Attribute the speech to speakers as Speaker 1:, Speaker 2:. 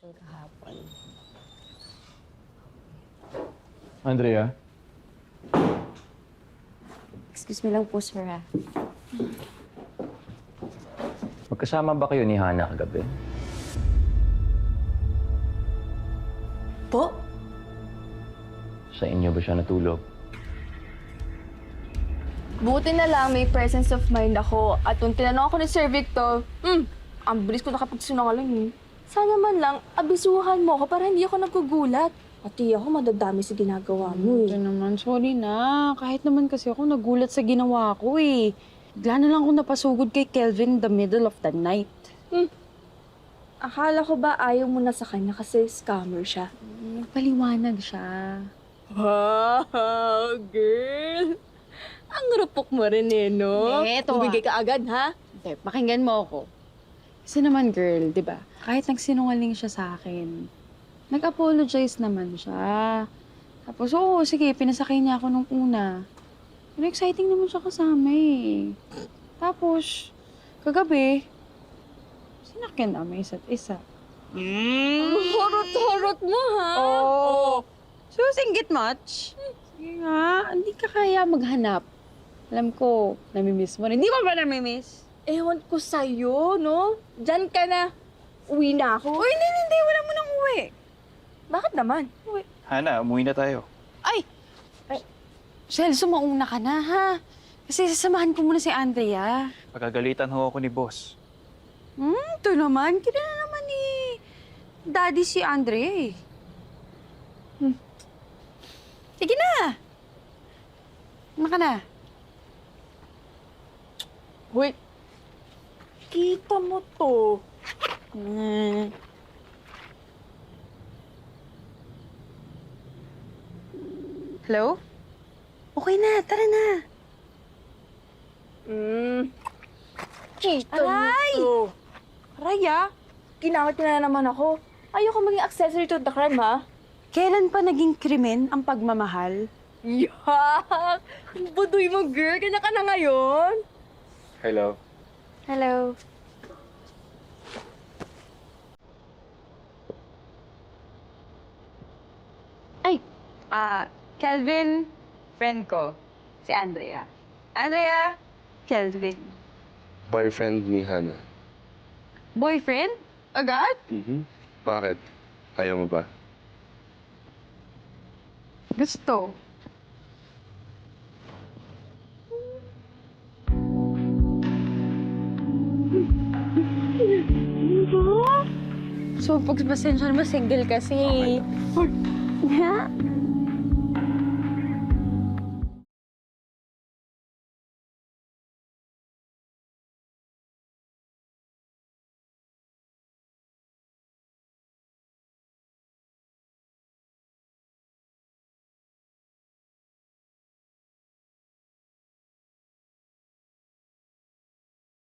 Speaker 1: kahapon.
Speaker 2: Andrea?
Speaker 1: Excuse me lang po, sir, ha?
Speaker 3: Magkasama ba kayo ni Hana kagabi?
Speaker 1: Po?
Speaker 3: Sa inyo ba siya natulog?
Speaker 4: Buti na lang may presence of mind ako. At nung tinanong ako ni Sir Victor, ang bilis ko nakapagsinungaling eh. Sana man lang, abisuhan mo ako para hindi ako nagkugulat. Pati ako madadami sa ginagawa mo
Speaker 5: Ito
Speaker 4: eh.
Speaker 5: naman, sorry na. Kahit naman kasi ako nagulat sa ginawa ko eh. Bigla na lang ako napasugod kay Kelvin in the middle of the night.
Speaker 4: Akala ko ba ayaw mo na sa kanya kasi scammer siya?
Speaker 5: Nagpaliwanag siya.
Speaker 4: Wow, girl! Ang rupok mo rin eh, no?
Speaker 5: Eto
Speaker 4: Bumigay ka agad, ha?
Speaker 5: Hindi, pakinggan mo ako. Kasi naman, girl, di ba? Kahit nagsinungaling siya sa akin, nag-apologize naman siya. Tapos, oo, sige, pinasakay niya ako nung una. Pero exciting naman siya kasama eh. Tapos, kagabi, sinakyan namin isa't isa.
Speaker 4: Ang horot-horot mo, ha?
Speaker 5: Oo. So, singgit much? Sige nga, hindi ka kaya maghanap. Alam ko, namimiss mo rin. Hindi mo ba namimiss?
Speaker 4: Ewan ko sa'yo, no? Diyan ka na. Uwi na ako.
Speaker 5: Uy, hindi. Wala mo nang uwi.
Speaker 4: Bakit naman?
Speaker 2: Hana, umuwi na tayo.
Speaker 5: Ay! Celso, mauna ka na, ha? Kasi sasamahan ko muna si Andrea.
Speaker 2: Pagagalitan ho ako ni boss.
Speaker 5: Ito naman. Kilala naman ni Daddy si Andrea eh. Sige na! Ano ka na?
Speaker 4: Wait. Kita mo to.
Speaker 5: Hello? Okay na, tara na.
Speaker 4: Kita
Speaker 5: Aray!
Speaker 4: mo to. Aray, ah. Ginamit na naman ako. Ayoko maging accessory to the crime, ha?
Speaker 5: Kailan pa naging krimen ang pagmamahal?
Speaker 4: Yak! Budoy mo, girl. Kanya ka na ngayon.
Speaker 2: Hello.
Speaker 5: Hello. Ay, Kelvin, friend ko, si Andrea. Andrea, Kelvin.
Speaker 6: Boyfriend ni Hana.
Speaker 5: Boyfriend? Agad?
Speaker 6: Bakit? Ayaw mo ba?
Speaker 5: Gusto. So, pagpasensya naman, single kasi. Ha?